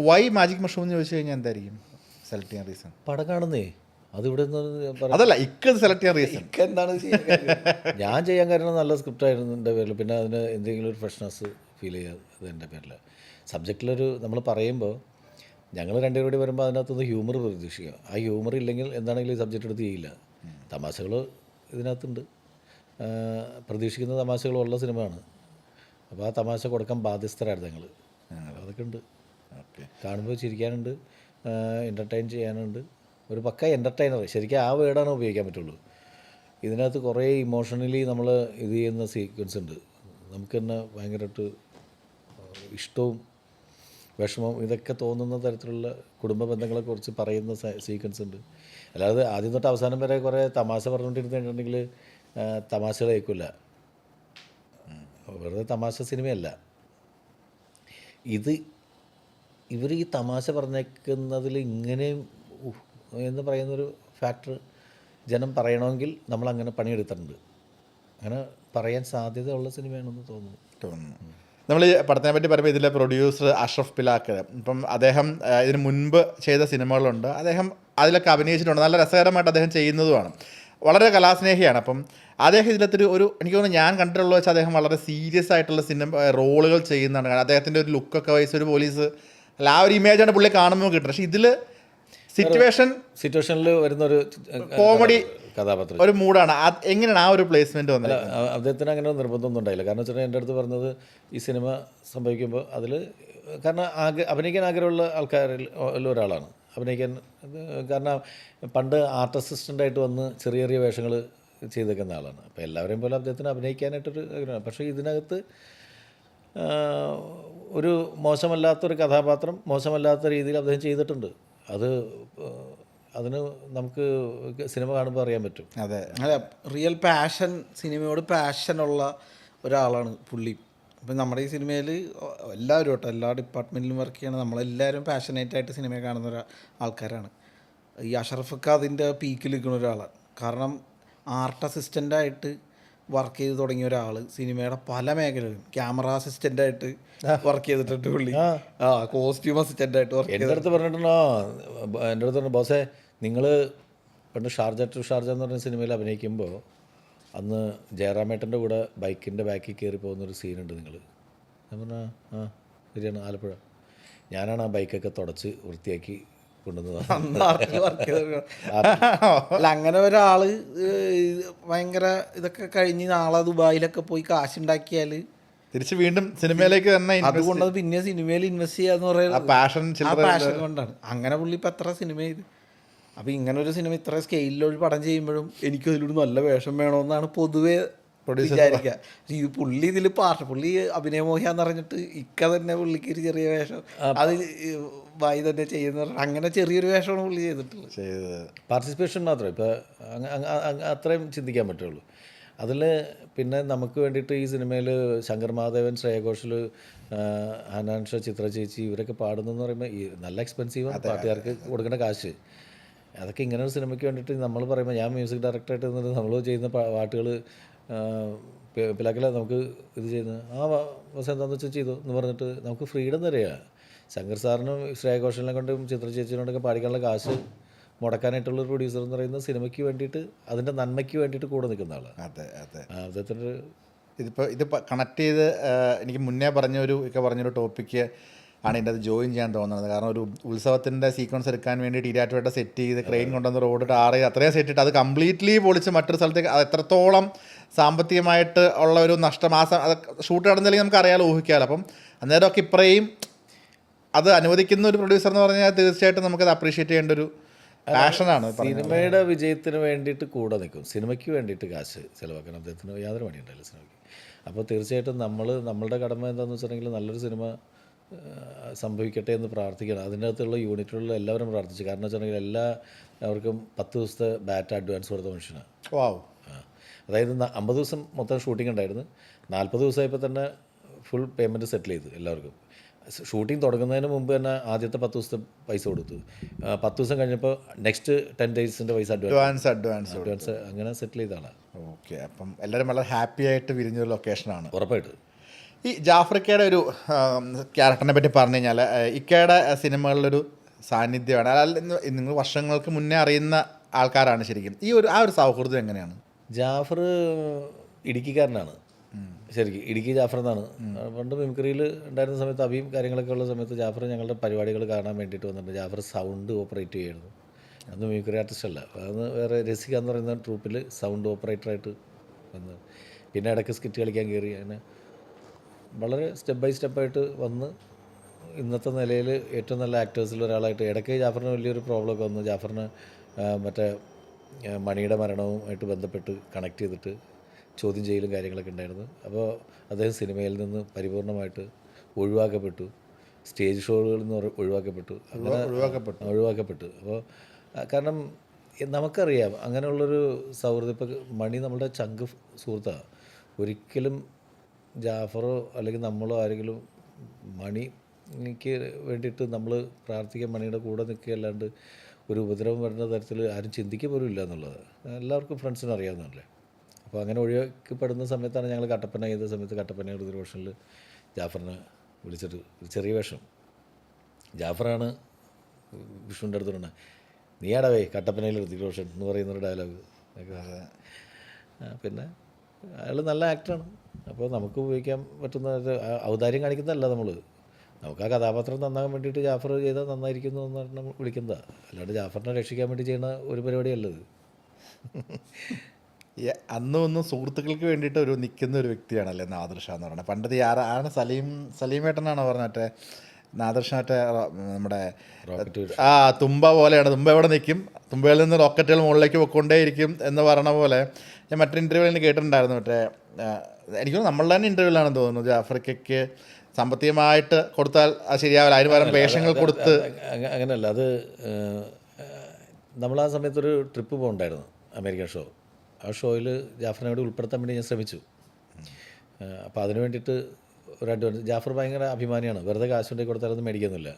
Y magic mushroom എന്ന് ചോദിച്ചു കഴിഞ്ഞാൽ എന്തായിരിക്കും സെലക്ട് ചെയ്യാൻ റീസൺ? പടം കാണുന്നേ അതിവിടെ അതല്ല ഇക്കത് സെലക്ട് ചെയ്യാൻ റീസൺ എന്താണ് ഞാൻ ചെയ്യാൻ കാരണം നല്ല സ്ക്രിപ്റ്റ് ആയിരുന്നു എൻ്റെ പേരിൽ. പിന്നെ അതിന് എന്തെങ്കിലും ഒരു ഫ്രഷ്നെസ് ഫീൽ ചെയ്യുക എൻ്റെ പേരിൽ. സബ്ജക്റ്റിലൊരു നമ്മൾ പറയുമ്പോൾ ഞങ്ങൾ രണ്ടുപേരും കൂടി വരുമ്പോൾ അതിനകത്തുനിന്ന് ഹ്യൂമർ പ്രതീക്ഷിക്കുക. ആ ഹ്യൂമർ ഇല്ലെങ്കിൽ എന്താണെങ്കിലും ഈ സബ്ജക്റ്റ് എടുത്ത് ചെയ്യില്ല. തമാശകൾ ഇതിനകത്തുണ്ട്, പ്രതീക്ഷിക്കുന്ന തമാശകളുള്ള സിനിമയാണ്. അപ്പോൾ ആ തമാശ കൊടുക്കാൻ ബാധ്യസ്ഥരായിരുന്നു ഞങ്ങൾ. അതൊക്കെ ഉണ്ട്. കാണുമ്പോൾ ചിരിക്കാനുണ്ട്, എൻ്റർടൈൻ ചെയ്യാനുണ്ട്. ഒരു പക്ക എൻ്റർടൈനർ, ശരിക്കും ആ വേർഡാണ് ഉപയോഗിക്കാൻ പറ്റുള്ളൂ. ഇതിനകത്ത് കുറേ ഇമോഷണലി നമ്മൾ ഇത് ചെയ്യുന്ന സീക്വൻസ് ഉണ്ട്. നമുക്ക് തന്നെ ഭയങ്കരമായിട്ട് ഇഷ്ടവും വിഷമവും ഇതൊക്കെ തോന്നുന്ന തരത്തിലുള്ള കുടുംബ ബന്ധങ്ങളെക്കുറിച്ച് പറയുന്ന സീക്വൻസ് ഉണ്ട്. അല്ലാതെ ആദ്യം തൊട്ട് അവസാനം വരെ കുറേ തമാശ പറഞ്ഞുകൊണ്ടിരുന്നിട്ടുണ്ടെങ്കിൽ തമാശകൾ കേൾക്കില്ല. വെറുതെ തമാശ സിനിമയല്ല ഇത്. ഇവർ ഈ തമാശ പറഞ്ഞേക്കുന്നതിൽ ഇങ്ങനെയും എന്ന് പറയുന്നൊരു ഫാക്ടർ ജനം പറയണമെങ്കിൽ നമ്മളങ്ങനെ പണിയെടുത്തിട്ടുണ്ട്. അങ്ങനെ പറയാൻ സാധ്യതയുള്ള സിനിമയാണെന്ന് തോന്നുന്നു. നമ്മൾ ഈ പടത്തിനെ പറ്റി പറയുമ്പോൾ ഇതിലെ പ്രൊഡ്യൂസർ അഷ്റഫ് പിലാക്കൽ, ഇപ്പം അദ്ദേഹം ഇതിന് മുൻപ് ചെയ്ത സിനിമകളുണ്ട്, അദ്ദേഹം അതിലൊക്കെ അഭിനയിച്ചിട്ടുണ്ട്. നല്ല രസകരമായിട്ട് അദ്ദേഹം ചെയ്യുന്നതുമാണ്. വളരെ കലാസ്നേഹിയാണ്. അപ്പം അദ്ദേഹം ഇതിലത്തൊരു എനിക്ക് തോന്നുന്നു ഞാൻ കണ്ടിട്ടുള്ള വെച്ചാൽ അദ്ദേഹം വളരെ സീരിയസ് ആയിട്ടുള്ള റോളുകൾ ചെയ്യുന്നതാണ്. കാരണം അദ്ദേഹത്തിൻ്റെ ഒരു ലുക്കൊക്കെ വയസ്സ് ഒരു പോലീസ് അല്ല, ആ ഒരു ഇമേജാണ് പുള്ളി കാണുമ്പോൾ കിട്ടുന്നത്. പക്ഷേ ഇതിൽ സിറ്റുവേഷനിൽ വരുന്നൊരു കോമഡി കഥാപാത്രം ഒരു മൂഡാണ്. എങ്ങനെയാണ് ആ ഒരു പ്ലേസ്മെൻറ്റ് വന്നത്? അദ്ദേഹത്തിന് അങ്ങനെ നിർബന്ധമൊന്നും ഉണ്ടായില്ല. കാരണം വെച്ചാൽ എൻ്റെ അടുത്ത് പറഞ്ഞത് ഈ സിനിമ സംഭവിക്കുമ്പോൾ അതിൽ കാരണം അഭിനയിക്കാൻ ആഗ്രഹമുള്ള ആൾക്കാരിൽ ഒരാളാണ് അഭിനയിക്കാൻ. കാരണം പണ്ട് ആർട്ട് അസിസ്റ്റൻ്റായിട്ട് വന്ന് ചെറിയ ചെറിയ വേഷങ്ങൾ ചെയ്തേക്കുന്ന ആളാണ്. അപ്പോൾ എല്ലാവരെയും പോലെ അദ്ദേഹത്തിന് അഭിനയിക്കാനായിട്ടൊരു ആഗ്രഹമാണ്. പക്ഷേ ഇതിനകത്ത് ഒരു മോശമല്ലാത്തൊരു കഥാപാത്രം മോശമല്ലാത്ത രീതിയിൽ അദ്ദേഹം ചെയ്തിട്ടുണ്ട്. അതിന് നമുക്ക് സിനിമ കാണുമ്പോൾ അറിയാൻ പറ്റും. അതെ, റിയൽ പാഷൻ, സിനിമയോട് പാഷനുള്ള ഒരാളാണ് പുള്ളി. അപ്പം നമ്മുടെ ഈ സിനിമയിൽ എല്ലാവരും കേട്ടോ, എല്ലാ ഡിപ്പാർട്ട്മെൻറ്റിലും വർക്ക് ചെയ്യണം, നമ്മളെല്ലാവരും പാഷനേറ്റായിട്ട് സിനിമയെ കാണുന്ന ആൾക്കാരാണ്. ഈ അഷറഫൊക്കെ അതിൻ്റെ പീക്കിൽ നിൽക്കുന്ന ഒരാളാണ്. കാരണം ആർട്ട് അസിസ്റ്റൻ്റായിട്ട് വർക്ക് ചെയ്ത് തുടങ്ങിയ ഒരാൾ സിനിമയുടെ പല മേഖലകളിലും ക്യാമറ അസിസ്റ്റൻ്റായിട്ട് വർക്ക് ചെയ്തിട്ടുണ്ട് പുള്ളി. കോസ്റ്റ്യൂം അസിസ്റ്റൻ്റായിട്ട് വർക്ക് ചെയ്ത്. എൻ്റെ അടുത്ത് പറഞ്ഞിട്ടുണ്ടോ, എൻ്റെ അടുത്ത് പറഞ്ഞു ബോസേ, നിങ്ങൾ പണ്ട് ഷാർജ ടു ഷാർജ എന്ന് പറഞ്ഞ സിനിമയിൽ അഭിനയിക്കുമ്പോൾ അന്ന് ജയറാമേട്ടൻ്റെ കൂടെ ബൈക്കിൻ്റെ ബാക്കിൽ കയറി പോകുന്നൊരു സീനുണ്ട് നിങ്ങൾ. ഞാൻ പറഞ്ഞാൽ ശരിയാണ്, ആലപ്പുഴ. ഞാനാണ് ആ ബൈക്കൊക്കെ തുടച്ച് വൃത്തിയാക്കി അല്ല, അങ്ങനെ ഒരാൾ ഭയങ്കര ഇതൊക്കെ കഴിഞ്ഞ് നാളെ ദുബായിലൊക്കെ പോയി കാശുണ്ടാക്കിയാൽ തിരിച്ച് വീണ്ടും സിനിമയിലേക്ക് തന്നെ, അതുകൊണ്ട് പിന്നെ സിനിമയിൽ ഇൻവെസ്റ്റ് ചെയ്യാന്ന് പറയുന്നത് പാഷൻ കൊണ്ടാണ്. അങ്ങനെ പുള്ളി ഇപ്പം എത്ര സിനിമ ചെയ്ത്. അപ്പം ഇങ്ങനൊരു സിനിമ ഇത്ര സ്കെയിലൊരു പടം ചെയ്യുമ്പോഴും എനിക്കതിലൊരു നല്ല വേഷം വേണമെന്നാണ് പൊതുവെ വിചാരിക്കുക. ഇത് പുള്ളി ഇതിൽ പുള്ളി അഭിനയമോഹിയാന്ന് പറഞ്ഞിട്ട് ഇക്ക തന്നെ പുള്ളിക്ക് ഒരു ചെറിയ വേഷം അത് വായി തന്നെ ചെയ്യുന്ന അങ്ങനെ ചെറിയൊരു വേഷമാണ് പുള്ളി ചെയ്തിട്ടുള്ളത്. പാർട്ടിസിപ്പേഷൻ മാത്രമേ ഇപ്പോൾ അത്രയും ചിന്തിക്കാൻ പറ്റുള്ളൂ അതിൽ. പിന്നെ നമുക്ക് വേണ്ടിയിട്ട് ഈ സിനിമയിൽ ശങ്കർ മഹാദേവൻ, ശ്രേയ ഘോഷൽ, ഹനാൻഷ, ചിത്ര ചേച്ചി ഇവരൊക്കെ പാടുന്നതെന്ന് പറയുമ്പോൾ ഈ നല്ല എക്സ്പെൻസീവാണ് പാട്ടുകാർക്ക് കൊടുക്കേണ്ട കാശ്. അതൊക്കെ ഇങ്ങനെ ഒരു സിനിമയ്ക്ക് വേണ്ടിയിട്ട് നമ്മൾ പറയുമ്പോൾ ഞാൻ മ്യൂസിക് ഡയറക്ടറായിട്ട് നിന്നിട്ട് നമ്മൾ ചെയ്യുന്ന പാട്ടുകൾ പിലാക്കല നമുക്ക് ഇത് ചെയ്യുന്നത് ബസ് എന്താണെന്ന് വെച്ചാൽ ചെയ്തു എന്ന് പറഞ്ഞിട്ട് നമുക്ക് ഫ്രീഡം തരിക. ശങ്കർ സാറിനും ശ്രേയ ഘോഷലിനെ കൊണ്ടും ചിത്ര ചേച്ചിനോടൊക്കെ പാടിക്കാനുള്ള കാശ് മുടക്കാനായിട്ടുള്ളൊരു പ്രൊഡ്യൂസർ എന്ന് പറയുന്നത് സിനിമയ്ക്ക് വേണ്ടിയിട്ട് അതിൻ്റെ നന്മയ്ക്ക് വേണ്ടിയിട്ട് കൂടെ നിൽക്കുന്ന ആളാണ്. അദ്ദേഹത്തിൻ്റെ ഇത് കണക്ട് ചെയ്ത് എനിക്ക് മുന്നേ പറഞ്ഞൊരു ടോപ്പിക്ക് ആണ് എൻ്റെ അത് ജോയിൻ ചെയ്യാൻ തോന്നുന്നത്. കാരണം ഒരു ഉത്സവത്തിൻ്റെ സീക്വൻസ് എടുക്കാൻ വേണ്ടിയിട്ട് ഇരാറ്റുമായിട്ട് സെറ്റ് ചെയ്ത് ക്രെയിൻ കൊണ്ടുവന്ന് റോഡ് അത്രയും സെറ്റ് ചെയ്തിട്ട് അത് കംപ്ലീറ്റ്ലി പൊളിച്ച് മറ്റൊരു സ്ഥലത്തേക്ക്, അത് എത്രത്തോളം സാമ്പത്തികമായിട്ട് ഉള്ള ഒരു നഷ്ടം അത് ഷൂട്ട് നടന്നില്ലെങ്കിൽ നമുക്ക് അറിയാലോ, ഊഹിക്കാമല്ലോ. അപ്പം അന്നേരമൊക്കെ ഇത്രയും അത് അനുവദിക്കുന്ന ഒരു പ്രൊഡ്യൂസർ എന്ന് പറഞ്ഞാൽ തീർച്ചയായിട്ടും നമുക്കത് അപ്രീഷിയേറ്റ് ചെയ്യേണ്ട ഒരു പാഷനാണ്. സിനിമയുടെ വിജയത്തിന് വേണ്ടിയിട്ട് കൂടെ നിൽക്കും, സിനിമയ്ക്ക് വേണ്ടിയിട്ട് കാശ് ചിലവാക്കണം. അദ്ദേഹത്തിന് യാതൊരു പണിയുണ്ടായില്ല സിനിമയ്ക്ക്. അപ്പോൾ തീർച്ചയായിട്ടും നമ്മളുടെ കടമ എന്താണെന്ന് വെച്ചിട്ടുണ്ടെങ്കിൽ നല്ലൊരു സിനിമ സംഭവിക്കട്ടെ എന്ന് പ്രാർത്ഥിക്കണം. അതിൻ്റെ അകത്തുള്ള യൂണിറ്റുകളിൽ എല്ലാവരും പ്രാർത്ഥിച്ചു. കാരണം വെച്ചിട്ടുണ്ടെങ്കിൽ എല്ലാവർക്കും 10 ദിവസത്തെ ബാറ്റ് അഡ്വാൻസ് കൊടുത്ത മനുഷ്യനാണ്. അതായത് 50 ദിവസം മൊത്തം ഷൂട്ടിംഗ് ഉണ്ടായിരുന്നു. 40 ദിവസമായപ്പോൾ തന്നെ ഫുൾ പേയ്മെൻറ്റ് സെറ്റിൽ ചെയ്തു എല്ലാവർക്കും. ഷൂട്ടിംഗ് തുടങ്ങുന്നതിന് മുമ്പ് തന്നെ ആദ്യത്തെ 10 ദിവസത്തെ പൈസ കൊടുത്തു. 10 ദിവസം കഴിഞ്ഞപ്പോൾ നെക്സ്റ്റ് 10 ഡേയ്സിൻ്റെ പൈസ അഡ്വാൻസ് അങ്ങനെ സെറ്റിൽ ചെയ്താണ്. ഓക്കെ, അപ്പം എല്ലാവരും വളരെ ഹാപ്പി ആയിട്ട് വിരിഞ്ഞൊരു ലൊക്കേഷനാണ് ഉറപ്പായിട്ട്. ഈ ജാഫ്രിക്കയുടെ ഒരു ക്യാരക്ടറിനെ പറ്റി പറഞ്ഞു കഴിഞ്ഞാൽ ഇക്കയുടെ സിനിമകളിലൊരു സാന്നിധ്യമാണ്. അല്ല, നിങ്ങൾ വർഷങ്ങൾക്ക് മുന്നേ അറിയുന്ന ആൾക്കാരാണ് ശരിക്കും. ആ ഒരു സൗഹൃദം എങ്ങനെയാണ്? ജാഫർ ഇടുക്കിക്കാരനാണ് ശരിക്കും. ഇടുക്കി ജാഫർ എന്നാണ്. പണ്ട് മിമിക്രിയിൽ ഉണ്ടായിരുന്ന സമയത്ത് അഭിയും കാര്യങ്ങളൊക്കെ ഉള്ള സമയത്ത് ജാഫർ ഞങ്ങളുടെ പരിപാടികൾ കാണാൻ വേണ്ടിയിട്ട് വന്നിട്ടുണ്ട്. ജാഫർ സൗണ്ട് ഓപ്പറേറ്റ് ചെയ്യുമായിരുന്നു. അന്ന് മിമിക്രി ആർട്ടിസ്റ്റ് അല്ല, അന്ന് വേറെ രസിക എന്ന് പറയുന്ന ട്രൂപ്പിൽ സൗണ്ട് ഓപ്പറേറ്ററായിട്ട് വന്ന് പിന്നെ ഇടയ്ക്ക് സ്കിറ്റ് കളിക്കാൻ കയറി. അങ്ങനെ വളരെ സ്റ്റെപ്പ് ബൈ സ്റ്റെപ്പായിട്ട് വന്ന് ഇന്നത്തെ നിലയിൽ ഏറ്റവും നല്ല ആക്ടേഴ്സിൽ ഒരാളായിട്ട്. ഇടയ്ക്ക് ജാഫറിന് വലിയൊരു പ്രോബ്ലമൊക്കെ വന്നു. ജാഫറിന് മറ്റേ മണിയുടെ മരണവുമായിട്ട് ബന്ധപ്പെട്ട് കണക്ട് ചെയ്തിട്ട് ചോദ്യം ചെയ്യലും കാര്യങ്ങളൊക്കെ ഉണ്ടായിരുന്നു. അപ്പോൾ അദ്ദേഹം സിനിമയിൽ നിന്ന് പരിപൂർണമായിട്ട് ഒഴിവാക്കപ്പെട്ടു. സ്റ്റേജ് ഷോകളിൽ നിന്ന് ഒഴിവാക്കപ്പെട്ടു. അങ്ങനെ ഒഴിവാക്കപ്പെട്ടു. അപ്പോൾ കാരണം നമുക്കറിയാം അങ്ങനെയുള്ളൊരു സൗഹൃദം. ഇപ്പോൾ മണി നമ്മുടെ ചങ്ക് സുഹൃത്താണ്. ഒരിക്കലും ജാഫറോ അല്ലെങ്കിൽ നമ്മളോ ആരെങ്കിലും മണിക്ക് വേണ്ടിയിട്ട് നമ്മൾ പ്രാർത്ഥിക്കാൻ മണിയുടെ കൂടെ നിൽക്കുകയല്ലാണ്ട് ഒരു ഉപദ്രവം വരുന്ന തരത്തിൽ ആരും ചിന്തിക്കുക പോലും ഇല്ല എന്നുള്ളത് എല്ലാവർക്കും ഫ്രണ്ട്സിനും അറിയാവുന്നതല്ലേ. അപ്പോൾ അങ്ങനെ ഒഴിവാക്കപ്പെടുന്ന സമയത്താണ് ഞങ്ങൾ കട്ടപ്പന ചെയ്ത സമയത്ത് കട്ടപ്പനയുടെ ഒരു വേഷനിൽ ജാഫറിനെ വിളിച്ചിട്ട് ഒരു ചെറിയ വേഷം. ജാഫറാണ് വിഷ്ണുവിൻ്റെ അടുത്ത് പറഞ്ഞത്, നീയാടവേ കട്ടപ്പനയിൽ ഋതിക് റോഷൻ എന്ന് പറയുന്നൊരു ഡയലോഗ്. പിന്നെ അയാൾ നല്ല ആക്ടറാണ്. അപ്പോൾ നമുക്ക് ഉപയോഗിക്കാൻ പറ്റുന്ന ഔദാര്യം കാണിക്കുന്നതല്ല നമ്മൾ. നമുക്ക് ആ കഥാപാത്രം നന്നാകാൻ വേണ്ടിയിട്ട് ജാഫർ ചെയ്താൽ നന്നായിരിക്കുന്നു എന്ന് പറഞ്ഞാൽ വിളിക്കുന്നതാണ്. അല്ലാണ്ട് ജാഫറിനെ രക്ഷിക്കാൻ വേണ്ടി ചെയ്യുന്ന ഒരു പരിപാടിയല്ലത്. അന്നും ഒന്നും സുഹൃത്തുക്കൾക്ക് വേണ്ടിയിട്ട് ഒരു നിൽക്കുന്ന ഒരു വ്യക്തിയാണല്ലേ നാദിർ ഷാ എന്ന് പറയുന്നത്. പണ്ടത്തെ ആണ് സലീമേട്ടനാണോ പറഞ്ഞ മറ്റേ നാദിർ ഷാ മറ്റേ നമ്മുടെ തുമ്പ പോലെയാണ്. തുമ്പ എവിടെ നിൽക്കും, തുമ്പയിൽ നിന്ന് റോക്കറ്റുകൾ മുകളിലേക്ക് പൊക്കൊണ്ടേയിരിക്കും എന്ന് പറഞ്ഞ പോലെ ഞാൻ മറ്റൊരു ഇൻ്റർവ്യൂവിൽ കേട്ടിട്ടുണ്ടായിരുന്നു. മറ്റേ എനിക്ക് നമ്മളുടെ തന്നെ ഇൻ്റർവ്യൂവിലാണെന്ന് തോന്നുന്നു, ജാഫ്രിക്കയ്ക്ക് സാമ്പത്തികമായിട്ട് കൊടുത്താൽ അത് ശരിയാവില്ല, അതിന് പകരം വേഷങ്ങൾ കൊടുത്ത്. അങ്ങനെയല്ല, അത് നമ്മൾ ആ സമയത്തൊരു ട്രിപ്പ് പോകണ്ടായിരുന്നു, അമേരിക്കൻ ഷോ. ആ ഷോയിൽ ജാഫറിനെ കൂടി ഉൾപ്പെടുത്താൻ വേണ്ടി ഞാൻ ശ്രമിച്ചു. അപ്പോൾ അതിന് വേണ്ടിയിട്ട് ഒരു അഡ്വാൻസ്. ജാഫർ ഭയങ്കര അഭിമാനിയാണ്, വെറുതെ കാശ് കൊണ്ടേ കൊടുത്താലൊന്നും മേടിക്കുന്നില്ല.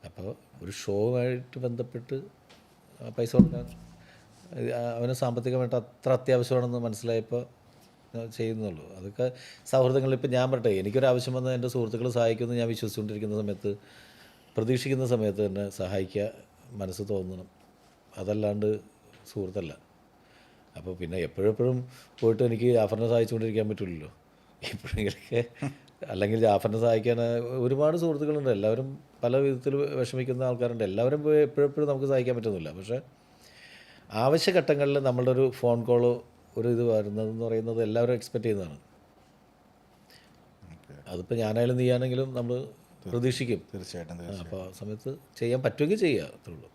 അപ്പോൾ ഒരു ഷോവുമായിട്ട് ബന്ധപ്പെട്ട് പൈസ കൊടുക്കാൻ അവന് സാമ്പത്തികമായിട്ട് അത്ര അത്യാവശ്യമാണെന്ന് മനസ്സിലായപ്പോൾ ചെയ്യുന്നുള്ളൂ. അതൊക്കെ സൗഹൃദങ്ങളിൽ. ഇപ്പോൾ ഞാൻ പറയട്ടെ, എനിക്കൊരാവശ്യം വന്നാൽ എൻ്റെ സുഹൃത്തുക്കൾ സഹായിക്കുമെന്ന് ഞാൻ വിശ്വസിച്ചുകൊണ്ടിരിക്കുന്ന സമയത്ത്, പ്രതീക്ഷിക്കുന്ന സമയത്ത് തന്നെ സഹായിക്കുക മനസ്സ് തോന്നണം, അതല്ലാണ്ട് സുഹൃത്തല്ല. അപ്പോൾ പിന്നെ എപ്പോഴെപ്പോഴും പോയിട്ട് എനിക്ക് ജാഫറിനെ സഹായിച്ചുകൊണ്ടിരിക്കാൻ പറ്റില്ലല്ലോ. എപ്പോഴെങ്കിലൊക്കെ അല്ലെങ്കിൽ ജാഫറിനെ സഹായിക്കാൻ ഒരുപാട് സുഹൃത്തുക്കളുണ്ട്. എല്ലാവരും പല വിധത്തിൽ വിഷമിക്കുന്ന ആൾക്കാരുണ്ട്. എല്ലാവരും പോയി എപ്പോഴെപ്പോഴും നമുക്ക് സഹായിക്കാൻ പറ്റുന്നില്ല. പക്ഷേ ആവശ്യഘട്ടങ്ങളിൽ നമ്മളുടെ ഒരു ഫോൺ കോളോ ഒരു ഇത് വരുന്നതെന്ന് പറയുന്നത് എല്ലാവരും എക്സ്പെക്റ്റ് ചെയ്യുന്നതാണ്. അതിപ്പോൾ ഞാനായാലും നീയാണെങ്കിലും നമ്മൾ പ്രതീക്ഷിക്കും. തീർച്ചയായിട്ടും. അപ്പോൾ ആ സമയത്ത് ചെയ്യാൻ പറ്റുമെങ്കിൽ ചെയ്യുക, അത്രേ ഉള്ളൂ.